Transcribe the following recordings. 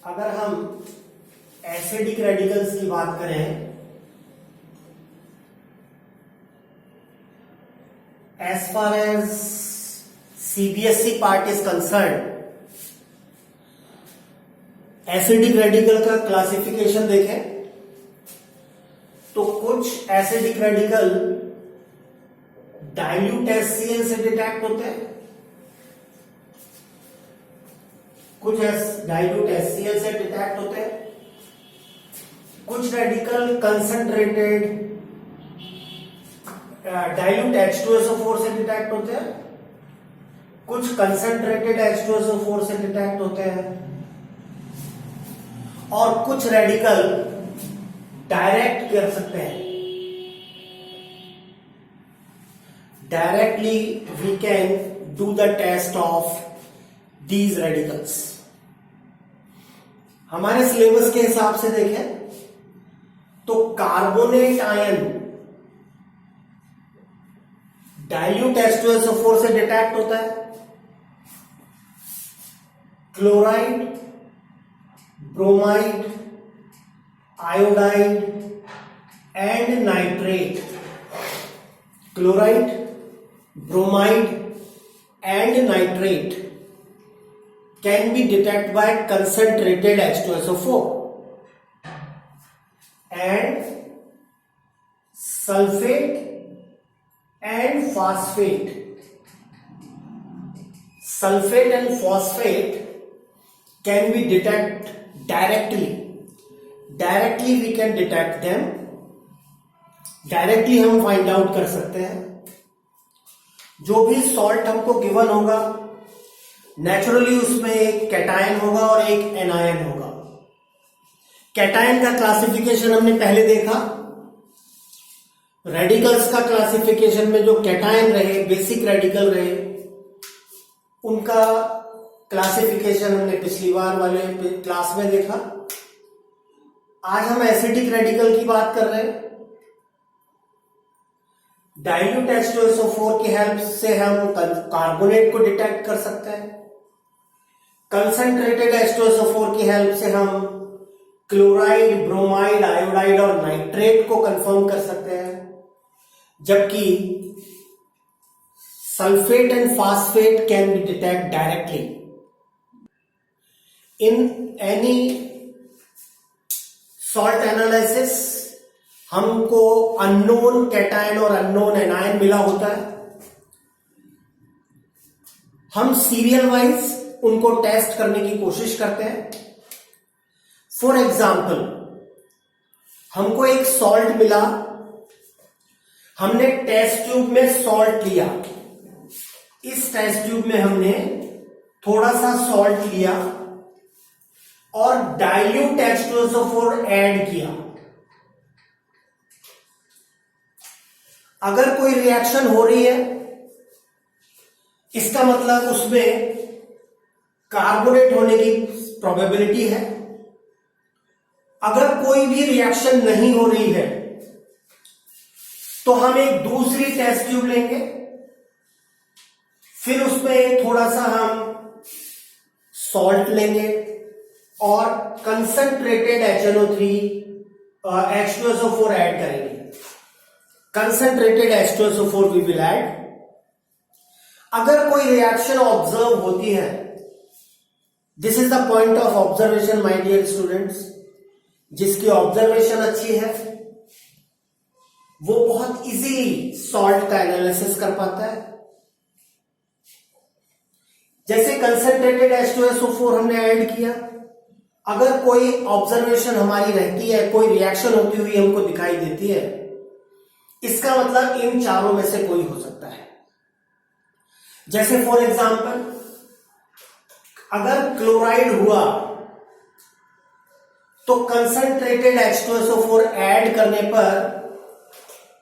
अगर हम acidic radicals की बात करें, as far as CBSE part is concerned, acidic radical का क्लासिफिकेशन देखें तो कुछ एसिडिक रेडिकल डाइल्यूट HCl से डिटेक्ट होते हैं, कुछ डाइल्यूट HCl से डिटेक्ट होते हैं, कुछ रेडिकल कंसंट्रेटेड डाइल्यूट H2SO4 से डिटेक्ट होते हैं, कुछ कंसंट्रेटेड H2SO4 से डिटेक्ट होते हैं, और कुछ रेडिकल डायरेक्ट कर सकते हैं। Directly we can do the test of these radicals. हमारे सिलेबस के हिसाब से देखें तो कार्बोनेट आयन डाइल्यूट H2SO4 से डिटेक्ट होता है, chloride, bromide, iodide and nitrate, chloride, bromide and nitrate can be detected by concentrated H2SO4 and sulfate and phosphate. Sulfate and phosphate can be detected directly. Directly we can detect them. Directly हम find out कर सकते हैं। जो भी salt हमको given होगा naturally उसमें एक कैटायन होगा और एक एनायन होगा। कैटायन का क्लासिफिकेशन हमने पहले देखा, रेडिकल्स का क्लासिफिकेशन में जो कैटायन रहे, बेसिक रेडिकल रहे, उनका क्लासिफिकेशन हमने पिछली बार वाले क्लास में देखा। आज हम एसिडिक रेडिकल की बात कर रहे हैं। डाइल्यूट H2SO4 की हेल्प से हम कार्बोनेट को डिटेक्ट कर सकते हैं, कंसंट्रेटेड H2SO4 की हेल्प से हम क्लोराइड, ब्रोमाइड, आयोडाइड और नाइट्रेट को कंफर्म कर सकते हैं, जबकि sulphate and phosphate can be detect directly. In any salt analysis हमको अननोन कैटायन और अननोन एनायन मिला होता है। हम सीरियल वाइज उनको टेस्ट करने की कोशिश करते हैं। फॉर एग्जाम्पल, हमको एक सॉल्ट मिला, हमने टेस्ट ट्यूब में सॉल्ट लिया, इस टेस्ट ट्यूब में हमने थोड़ा सा सॉल्ट लिया और डाइल्यूट H2SO4 ऐड किया। अगर कोई रिएक्शन हो रही है इसका मतलब उसमें कार्बोनेट होने की प्रोबेबिलिटी है। अगर कोई भी रिएक्शन नहीं हो रही है तो हम एक दूसरी टेस्ट ट्यूब लेंगे, फिर उसमें थोड़ा सा हम सॉल्ट लेंगे और कंसंट्रेटेड HNO3 H2SO4 ऐड करेंगे। Concentrated H2SO4 we will add। अगर कोई रिएक्शन ऑब्जर्व होती है, this is the point of observation my dear students, जिसकी ऑब्जर्वेशन अच्छी है वो बहुत इजीली सॉल्ट का एनालिसिस कर पाता है। जैसे कंसंट्रेटेड H2SO4 हमने ऐड किया, अगर कोई ऑब्जर्वेशन हमारी रहती है, कोई रिएक्शन होती हुई हमको दिखाई देती है, इसका मतलब इन चारों में से कोई हो सकता है। जैसे फॉर एग्जांपल, अगर क्लोराइड हुआ तो कंसंट्रेटेड H2SO4 ऐड करने पर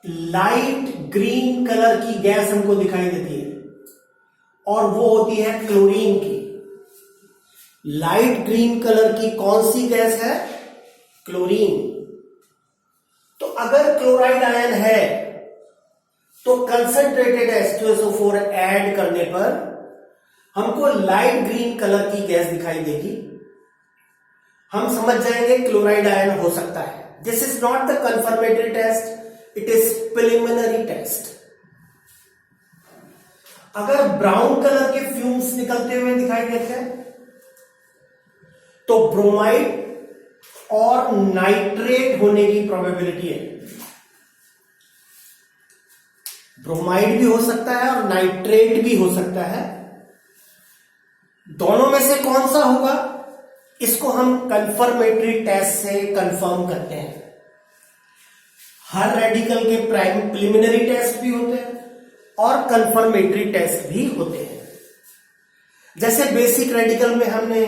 लाइट ग्रीन कलर की गैस हमको दिखाई देती है और वो होती है क्लोरीन की। लाइट ग्रीन कलर की कौन सी गैस है? क्लोरीन। तो अगर क्लोराइड आयन है तो कंसंट्रेटेड H2SO4 ऐड करने पर हमको लाइट ग्रीन कलर की गैस दिखाई देगी। हम समझ जाएंगे क्लोराइड आयन हो सकता है। This is not the confirmatory test, it is preliminary test. अगर ब्राउन कलर के फ्यूम्स निकलते हुए दिखाई देते हैं तो ब्रोमाइड और नाइट्रेट होने की प्रोबेबिलिटी है। ब्रोमाइड भी हो सकता है और नाइट्रेट भी हो सकता है। दोनों में से कौन सा होगा, इसको हम कंफर्मेटरी टेस्ट से कंफर्म करते हैं। हर रेडिकल के प्राइम प्रिलिमिनरी टेस्ट भी होते हैं और कंफर्मेटरी टेस्ट भी होते हैं। जैसे बेसिक रेडिकल में हमने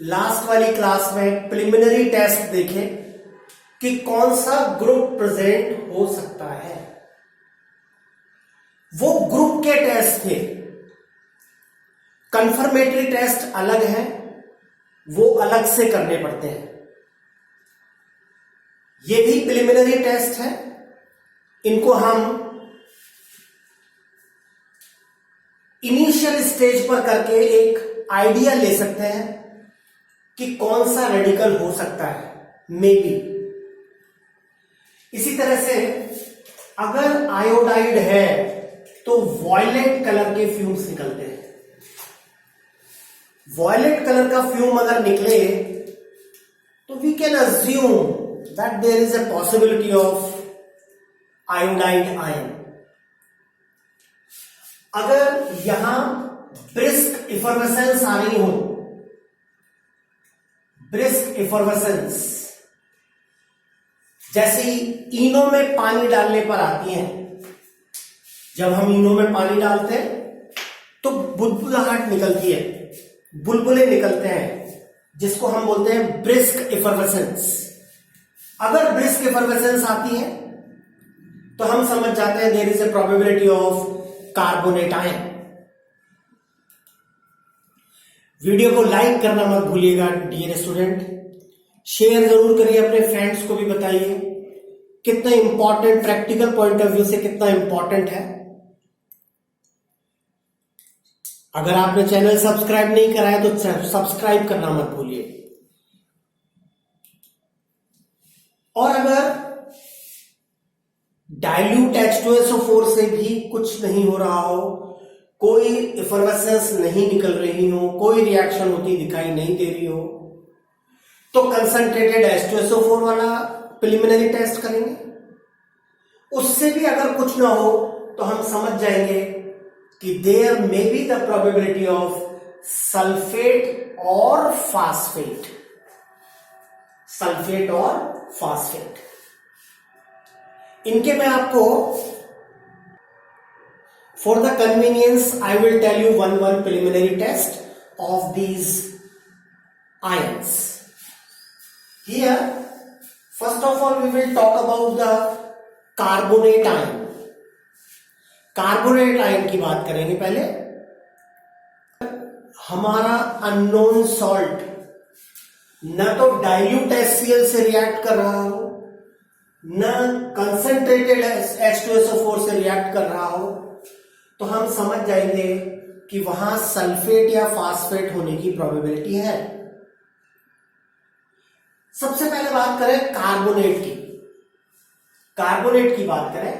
लास्ट वाली क्लास में प्रिलिमिनरी टेस्ट देखे कि कौन सा ग्रुप प्रेजेंट हो सकता है, वो ग्रुप के टेस्ट थे। कंफर्मेटरी टेस्ट अलग है, वो अलग से करने पड़ते हैं। ये भी प्रिलिमिनरी टेस्ट है, इनको हम इनिशियल स्टेज पर करके एक आइडिया ले सकते हैं कि कौन सा रेडिकल हो सकता है, मे बी। इसी तरह से अगर आयोडाइड है तो वॉयलेट कलर के फ्यूम्स निकलते हैं। वॉयलेट कलर का फ्यूम अगर निकले तो we can assume that there is a possibility of iodide ion. अगर यहां ब्रिस्क इफर्वेसेंस आ रही हो, ब्रिस्क इफर्वेसेंस जैसे इनो में पानी डालने पर आती है, जब हम इनो में पानी डालते हैं तो बुलबुलाहट निकलती है, बुलबुले निकलते हैं, जिसको हम बोलते हैं ब्रिस्क इफर्वेसेंस। अगर ब्रिस्क इफर्वेसेंस आती है तो हम समझ जाते हैं there is a probability of carbonate ion. Video को लाइक करना मत भूलिएगा डियर स्टूडेंट, शेयर जरूर करिए, अपने फ्रेंड्स को भी बताइए कितना important, practical point of view से कितना इंपॉर्टेंट है। अगर आपने चैनल सब्सक्राइब नहीं करा है तो सब्सक्राइब करना मत भूलिए। और अगर डाइल्यूट H2SO4 से भी कुछ नहीं हो रहा हो, कोई इफर्वेसेंस नहीं निकल रही हो, कोई रिएक्शन होती दिखाई नहीं दे रही हो, तो कंसंट्रेटेड H2SO4 वाला प्रिलिमिनरी टेस्ट करेंगे। उससे भी अगर कुछ ना हो तो हम समझ जाएंगे कि there may be the probability of sulphate और फास्फेट, सल्फेट और फास्फेट। इनके मैं आपको for the convenience I will tell you one preliminary test of these ions. Here first of all we will talk about the carbonate ion. Carbonate ion की बात करेंगे पहले। हमारा अननोन सॉल्ट न तो डाइल्यूट HCl से रिएक्ट कर रहा हो, न कंसंट्रेटेड H2SO4 से रिएक्ट कर रहा हो, तो हम समझ जाएंगे कि वहां सल्फेट या फास्फेट होने की प्रोबेबिलिटी है। सबसे पहले बात करें कार्बोनेट की। कार्बोनेट की बात करें,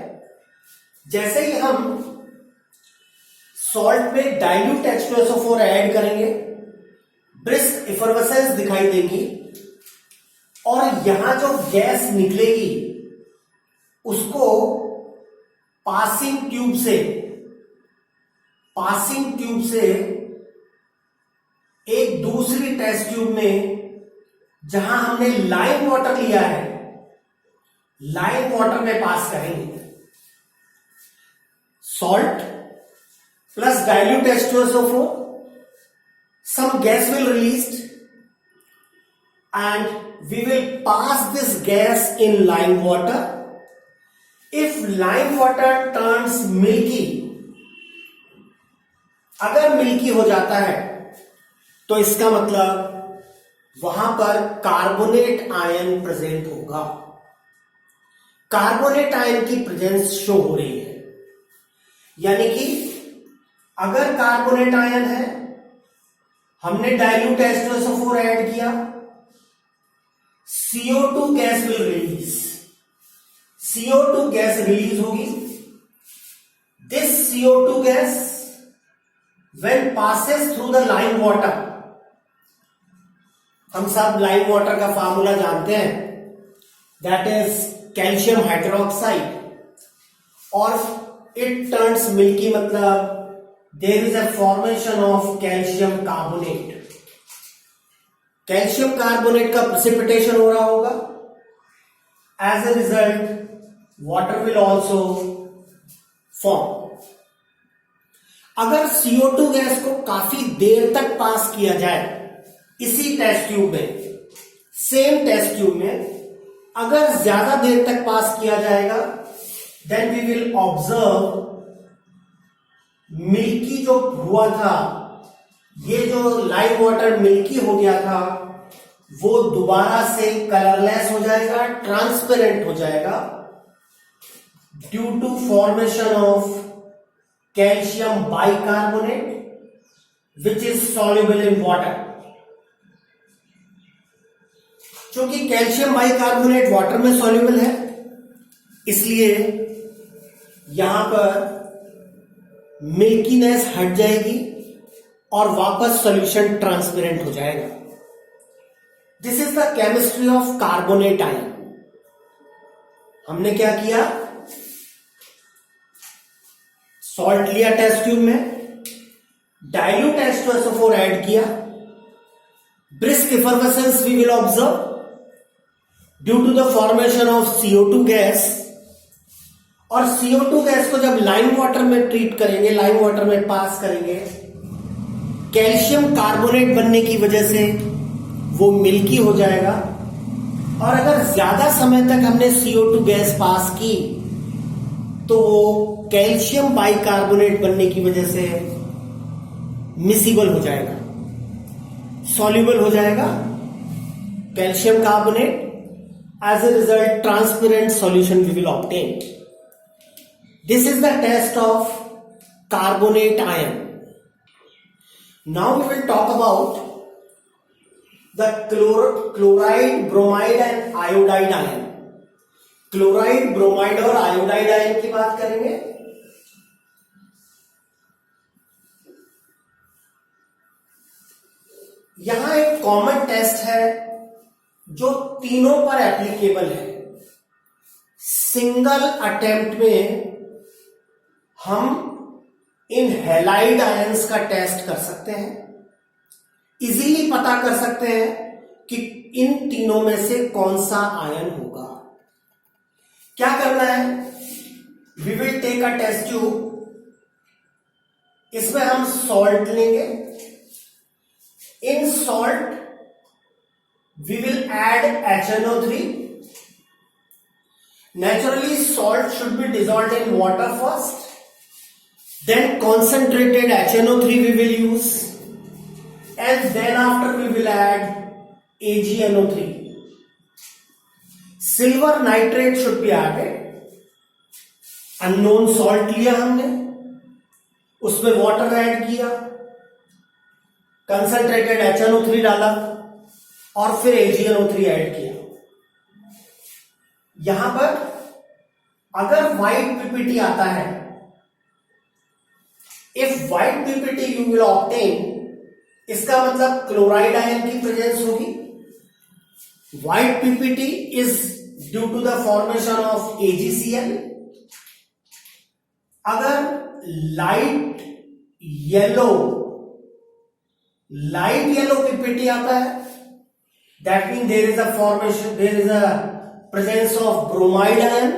जैसे ही हम सॉल्ट में डाइल्यूट H2SO4 ऐड करेंगे, ब्रिस्क इफर्वेसेंस दिखाई देगी और यहां जो गैस निकलेगी उसको पासिंग ट्यूब से एक दूसरी टेस्ट ट्यूब में, जहां हमने लाइम वाटर लिया है, लाइम वाटर में पास करेंगे। Salt plus dilute H2SO4, some gas will released and we will pass this gas in lime water. If lime water turns milky, अगर मिल्की हो जाता है तो इसका मतलब वहां पर कार्बोनेट आयन प्रेजेंट होगा। कार्बोनेट आयन की प्रेजेंस शो हो रही है, यानी कि अगर कार्बोनेट आयन है, हमने डाइल्यूट H2SO4 ऐड किया CO2 gas will release, CO2 gas release होगी। This CO2 gas when passes through the lime water, हम सब लाइम वाटर का फार्मूला जानते हैं, दैट इज कैल्शियम हाइड्रोक्साइड, और इट टर्न्स मिल्की, मतलब there is a formation of calcium carbonate. Calcium carbonate का precipitation हो रहा होगा। As a result water will also form. अगर CO2 गैस को काफी देर तक पास किया जाए इसी टेस्ट ट्यूब में, सेम टेस्ट ट्यूब में अगर ज्यादा देर तक पास किया जाएगा, then we will observe milky जो हुआ था, ये जो लाइम वाटर मिल्की हो गया था, वो दोबारा से कलरलेस हो जाएगा, ट्रांसपेरेंट हो जाएगा, due to formation of calcium bicarbonate which is soluble in water. क्योंकि कैल्शियम बाइकार्बोनेट वाटर में सॉल्युबल है, इसलिए यहां पर मिल्कीनेस हट जाएगी और वापस सॉल्यूशन ट्रांसपेरेंट हो जाएगा। This is the chemistry of carbonate ion. हमने क्या किया, सॉल्ट लिया टेस्ट ट्यूब में, डाइल्यूट H2SO4 ऐड किया, brisk effervescence we will observe due to the formation of CO2 gas, और CO2 गैस को जब लाइम वाटर में ट्रीट करेंगे, लाइम वाटर में पास करेंगे, कैल्शियम कार्बोनेट बनने की वजह से वो मिल्की हो जाएगा। और अगर ज्यादा समय तक हमने CO2 गैस पास की तो वो कैल्शियम बाइकार्बोनेट बनने की वजह से मिसिबल हो जाएगा, सॉल्युबल हो जाएगा calcium carbonate. As a result transparent solution we will obtain. This is the test of carbonate ion. Now we will talk about the chloride, bromide and iodide ion. Chloride, bromide और iodide ion की बात करेंगे। यहां एक common test है जो तीनों पर एप्लीकेबल है। सिंगल अटेम्प्ट में हम इन हैलाइड आयंस का टेस्ट कर सकते हैं, इजीली पता कर सकते हैं कि इन तीनों में से कौन सा आयन होगा। क्या करना है, we will take a test tube, इसमें हम सॉल्ट लेंगे, in salt we will add HNO3। naturally salt should be dissolved in water first, then concentrated HNO3 we will use, and then after we will add AgNO3. Silver nitrate should be added. Unknown salt लिया हमने, उसमें water add किया, concentrated HNO3 डाला और फिर AgNO3 add किया। यहां पर अगर व्हाइट पीपीटी आता है, if white PPT you will obtain, इसका मतलब क्लोराइड आयन की प्रेजेंस होगी। White PPT is due to the formation of AgCl। अगर लाइट येलो पीपीटी आता है, that mean there is a formation, there is a presence of bromide ion,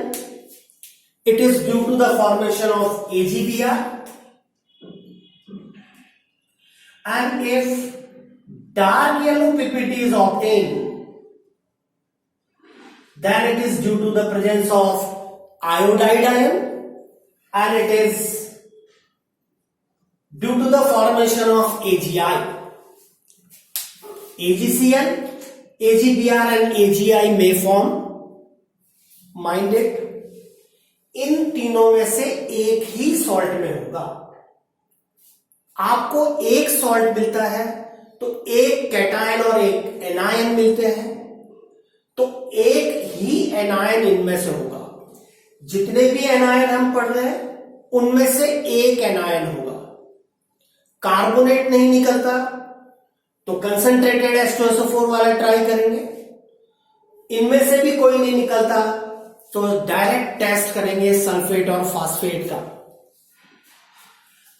it is due to the formation of AgBr, and if dark yellow PPT is obtained, then it is due to the presence of iodide ion, and it is due to the formation of AgI. AgCl, AgBr and AgI may form, mind it, इन तीनों में से एक ही salt में होगा। आपको एक salt मिलता है तो एक कैटायन और एक एनायन मिलते हैं, तो एनायन इनमें से होगा। जितने भी एनायन हम पढ़ रहे हैं उनमें से एक एनायन होगा। कार्बोनेट नहीं निकलता तो कंसंट्रेटेड H2SO4 वाला ट्राई करेंगे। इनमें से भी कोई नहीं निकलता तो डायरेक्ट टेस्ट करेंगे सल्फेट और फास्फेट का।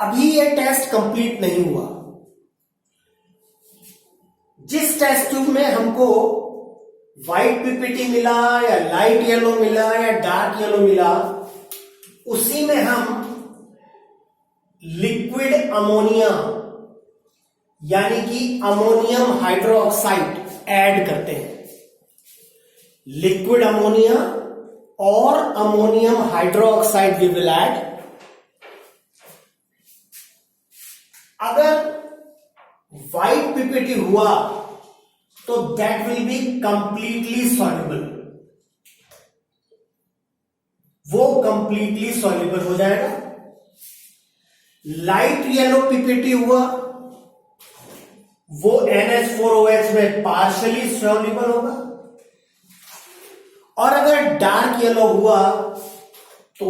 अभी ये टेस्ट कंप्लीट नहीं हुआ। जिस टेस्ट ट्यूब में हमको व्हाइट पीपीटी मिला या लाइट येलो मिला या डार्क येलो मिला, उसी में हम लिक्विड अमोनिया यानी कि अमोनियम हाइड्रोक्साइड ऐड करते हैं। लिक्विड अमोनिया और ammonium hydroxide we will add. अगर व्हाइट पीपीटी हुआ तो that will be completely soluble, वो कंप्लीटली सॉल्युबल हो जाएगा। लाइट येलो पीपीटी हुआ वो NH4OH में पार्शियली सॉल्युबल होगा, और अगर डार्क येलो हुआ तो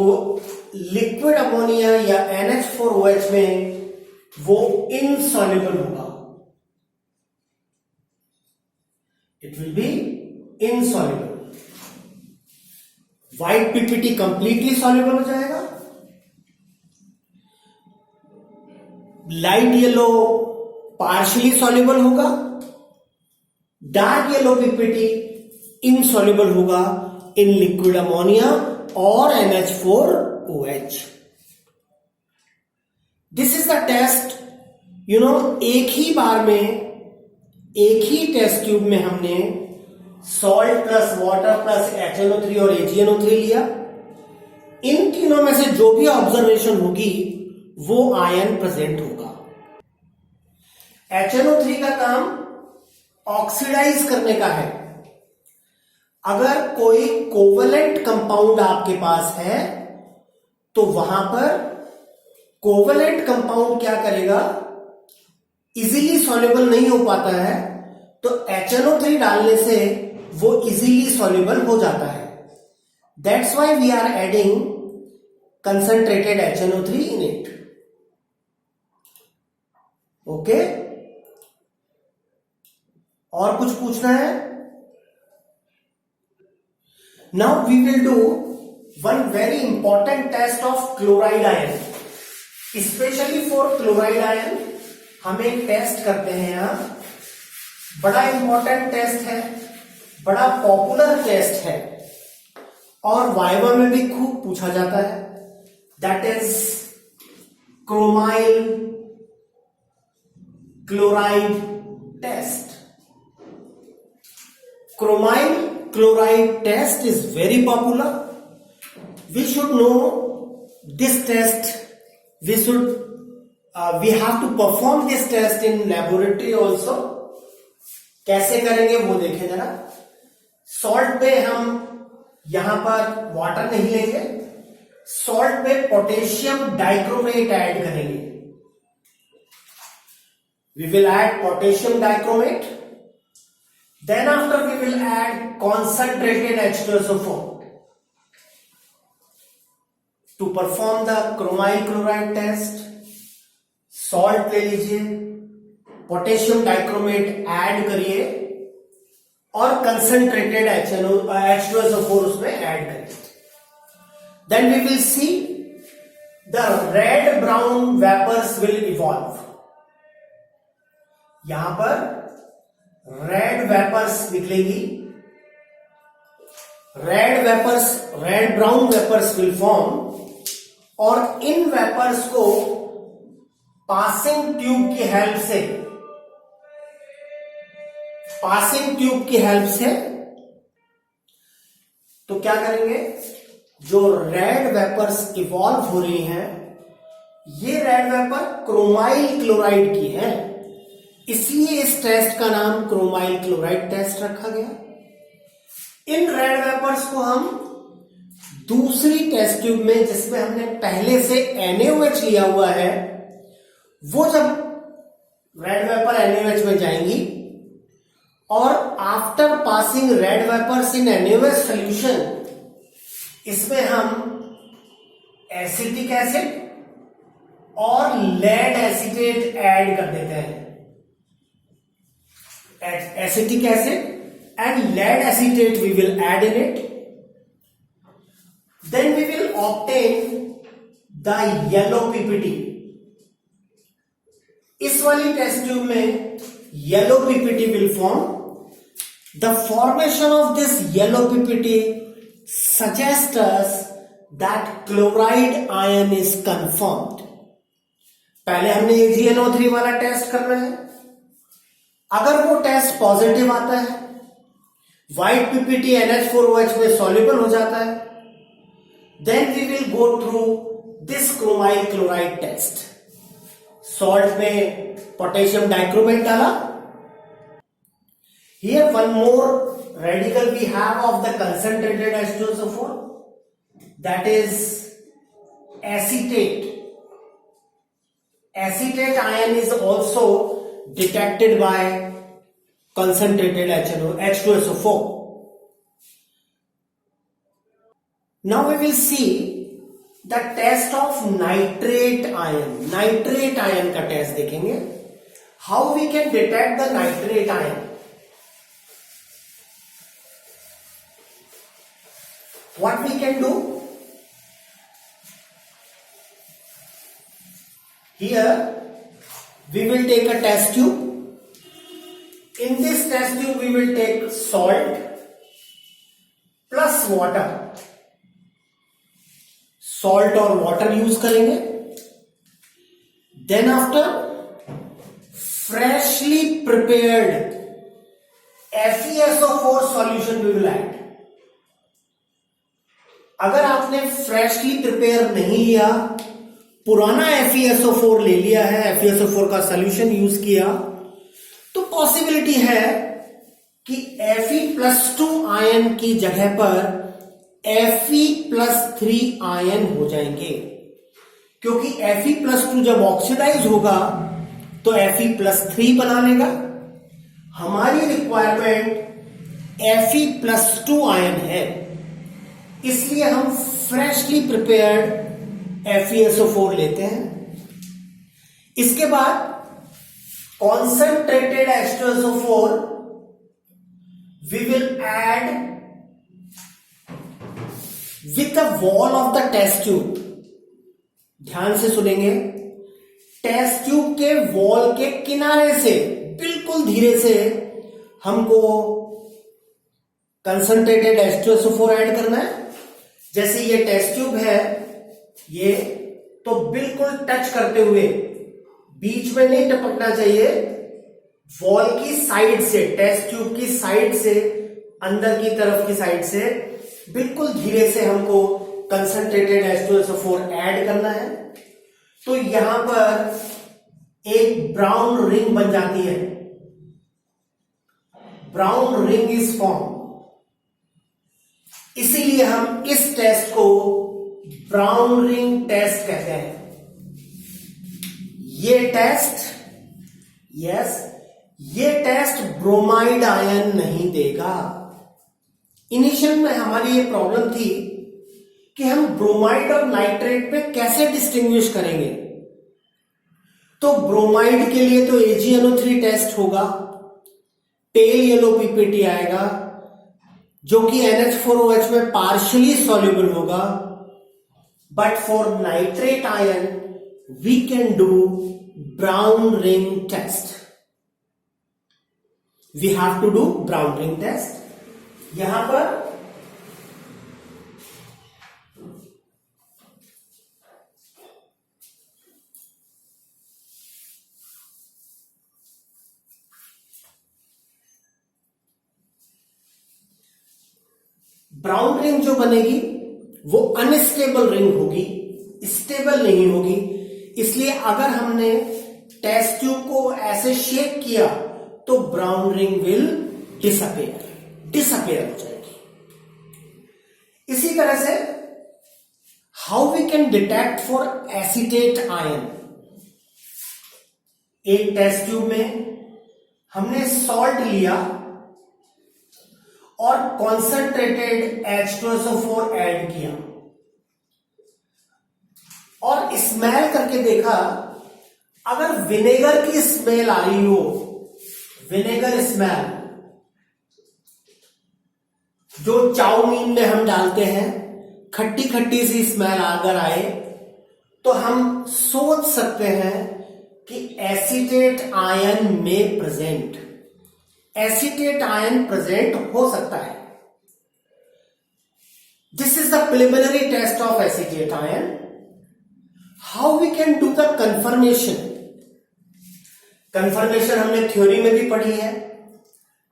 लिक्विड अमोनिया या NH4OH में वो इनसॉल्युबल होगा, it will be insoluble. White PPT completely soluble हो जाएगा, लाइट येलो पार्शियली सॉल्युबल होगा, डार्क येलो पीपीटी इनसॉल्युबल होगा इन लिक्विड अमोनिया और NH4OH। This is the test, एक ही बार में, एक ही टेस्ट ट्यूब में हमने salt plus water plus HNO3 और AgNO3 लिया। इन तीनों में से जो भी ऑब्जर्वेशन होगी वो आयन प्रेजेंट होगा। HNO3 का काम ऑक्सीडाइज करने का है। अगर कोई कोवेलेंट कंपाउंड आपके पास है तो वहां पर कोवेलेंट कंपाउंड क्या करेगा, इजीली सॉल्युबल नहीं हो पाता है तो HNO3 डालने से वो इजीली सॉल्युबल हो जाता है। That's why we are adding concentrated HNO3 in it. Okay, और कुछ पूछना है? Now we will do one very important test of chloride ion. Specially for chloride ion हम एक टेस्ट करते हैं यहां। बड़ा इंपॉर्टेंट टेस्ट है, बड़ा पॉपुलर टेस्ट है और वाइवा में भी खूब पूछा जाता है। That is chromyl chloride test. Chromyl chloride test is very popular. We should know this test. We have to perform this test in laboratory also. कैसे करेंगे वो देखें जरा। सॉल्ट पे हम यहां पर वाटर नहीं लेंगे, सॉल्ट पे पोटेशियम डाइक्रोमेट ऐड करेंगे। We will add potassium dichromate. Then after we will add concentrated H2SO4 to perform the chromyl chloride test. Salt ले लीजिए, पोटेशियम डाइक्रोमेट ऐड करिए और कंसंट्रेटेड H2SO4 उसमें ऐड करिए। Then we will see the red brown vapors will evolve. यहां पर red vapours निकलेगी, red brown vapours will form, और इन वेपर्स को पासिंग ट्यूब की हेल्प से तो क्या करेंगे, जो रेड वेपर्स इवॉल्व हो रही हैं ये रेड वेपर क्रोमाइल क्लोराइड की है, इसलिए इस टेस्ट का नाम क्रोमाइल क्लोराइड टेस्ट रखा गया। इन रेड वेपर्स को हम दूसरी टेस्ट ट्यूब में, जिसमें हमने पहले से NaOH लिया हुआ है, वो जब रेड वेपर NaOH में जाएंगी और after passing red vapours in NaOH solution, इसमें हम एसिटिक एसिड और लेड एसीटेट ऐड कर देते हैं. Acetic acid and lead acetate we will add in it. Then we will obtain the yellow PPT. इस वाली टेस्ट ट्यूब में yellow PPT will form. The formation of this yellow PPT suggests us that chloride ion is confirmed. पहले हमने AgNO3 वाला test करना है. अगर वो टेस्ट पॉजिटिव आता है, व्हाइट पीपीटी NH4OH में सॉल्युबल हो जाता है, then we will go through this chromyl chloride test. Salt में पोटेशियम डाइक्रोमेट डाला. Here one more radical we have of the concentrated H2SO4, that is acetate. Acetate ion is also detected by concentrated H2SO4. Now we will see the test of nitrate ion. Nitrate ion का test देखेंगे. How we can detect the nitrate ion? What we can do? Here we will take a test tube. In this test tube we will take salt plus water. Salt और water use करेंगे. Then after freshly prepared FeSO4 solution we will add. अगर आपने freshly prepare नहीं लिया, पुराना FeSO4 ले लिया है, FeSO4 का सॉल्यूशन यूज किया, तो पॉसिबिलिटी है कि Fe+2 आयन की जगह पर Fe+3 आयन हो जाएंगे. क्योंकि Fe+2 जब ऑक्सीडाइज होगा तो Fe+3 बना लेगा. हमारी रिक्वायरमेंट Fe+2 आयन है, इसलिए हम फ्रेशली प्रिपेयर्ड FeSO4 लेते हैं. इसके बाद concentrated H2SO4 we will add with the wall of the test tube. ध्यान से सुनेंगे. टेस्ट ट्यूब के वॉल के किनारे से बिल्कुल धीरे से हमको कंसंट्रेटेड H2SO4 ऐड करना है. जैसे ये टेस्ट ट्यूब है, ये तो बिल्कुल टच करते हुए, बीच में नहीं टपकना चाहिए, वॉल की साइड से, टेस्ट ट्यूब की साइड से, अंदर की तरफ की साइड से बिल्कुल धीरे से हमको कंसंट्रेटेड H2SO4 ऐड करना है. तो यहां पर एक ब्राउन रिंग बन जाती है. Brown ring is form. इसीलिए हम इस टेस्ट को ब्राउन रिंग टेस्ट कहते हैं. ये टेस्ट, यस, ये टेस्ट ब्रोमाइड आयन नहीं देगा. इनिशियल में हमारी ये प्रॉब्लम थी कि हम ब्रोमाइड और नाइट्रेट पे कैसे डिस्टिंग्विश करेंगे. तो ब्रोमाइड के लिए तो AgNO3 टेस्ट होगा, टेल येलो पीपीटी आएगा, जो कि NH4OH में पार्शियली सॉल्युबल होगा. But for nitrate ion we can do brown ring test. We have to do brown ring test. यहां पर ब्राउन रिंग जो बनेगी वो अनस्टेबल रिंग होगी, स्टेबल नहीं होगी. इसलिए अगर हमने टेस्ट ट्यूब को ऐसे शेक किया तो ब्राउन रिंग विल डिसअपियर हो जाएगी. इसी तरह से how we can detect for acetate ion. एक टेस्ट ट्यूब में हमने सॉल्ट लिया, और कॉन्सेंट्रेटेड H2SO4 ऐड किया और स्मेल करके देखा, अगर विनेगर की स्मेल आ रही हो, विनेगर स्मेल जो चाउमीन में हम डालते हैं, खट्टी खट्टी सी स्मेल अगर आए तो हम सोच सकते हैं कि एसीटेट आयन में प्रेजेंट, एसीटेट आयन प्रेजेंट हो सकता है। This is the preliminary test of acetate ion. How we can do the confirmation? Confirmation हमने थ्योरी में भी पढ़ी है,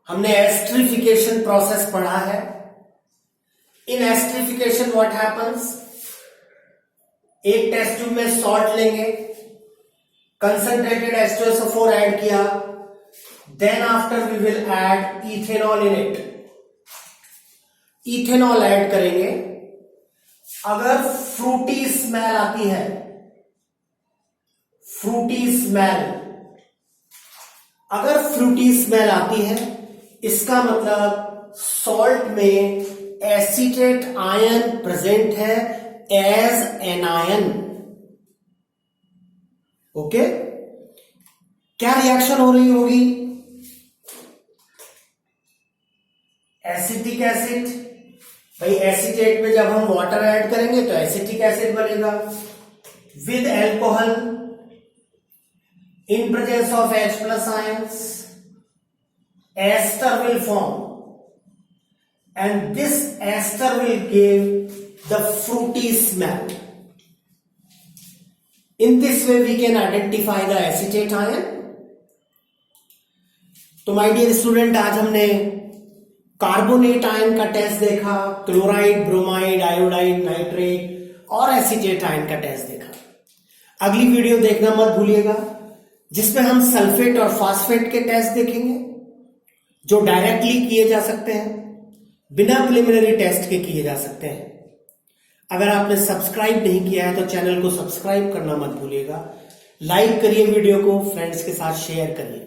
हमने एस्ट्रिफिकेशन प्रोसेस पढ़ा है। इन एस्ट्रिफिकेशन व्हाट हैपेंस, एक टेस्ट ट्यूब में सॉल्ट लेंगे, कंसंट्रेटेड H2SO4 ऐड किया, then after we will add ethanol in it. Ethanol add करेंगे, अगर फ्रूटी स्मेल आती है, फ्रूटी स्मेल, अगर फ्रूटी स्मेल आती है, इसका मतलब सॉल्ट में एसीटेट आयन प्रेजेंट है एज एन आयन। ओके, क्या रिएक्शन हो रही होगी? एसिटिक एसिड, भाई एसीटेट में जब हम वाटर ऐड करेंगे तो एसिटिक एसिड बनेगा with alcohol in presence of H plus ions, ester will form and this ester will give the fruity smell. In this way we can identify the acetate ion. तो my dear student, आज हमने carbonate ion का test देखा, chloride, bromide, iodide, nitrate और acetate ion का test देखा। अगली video देखना मत भूलिएगा, जिसमें हम सल्फेट और फास्फेट के टेस्ट देखेंगे, जो डायरेक्टली किए जा सकते हैं, बिना प्रिलिमिनरी टेस्ट के किए जा सकते हैं। अगर आपने सब्सक्राइब नहीं किया है तो चैनल को सब्सक्राइब करना मत भूलिएगा। लाइक करिए वीडियो को, फ्रेंड्स के साथ शेयर करिए।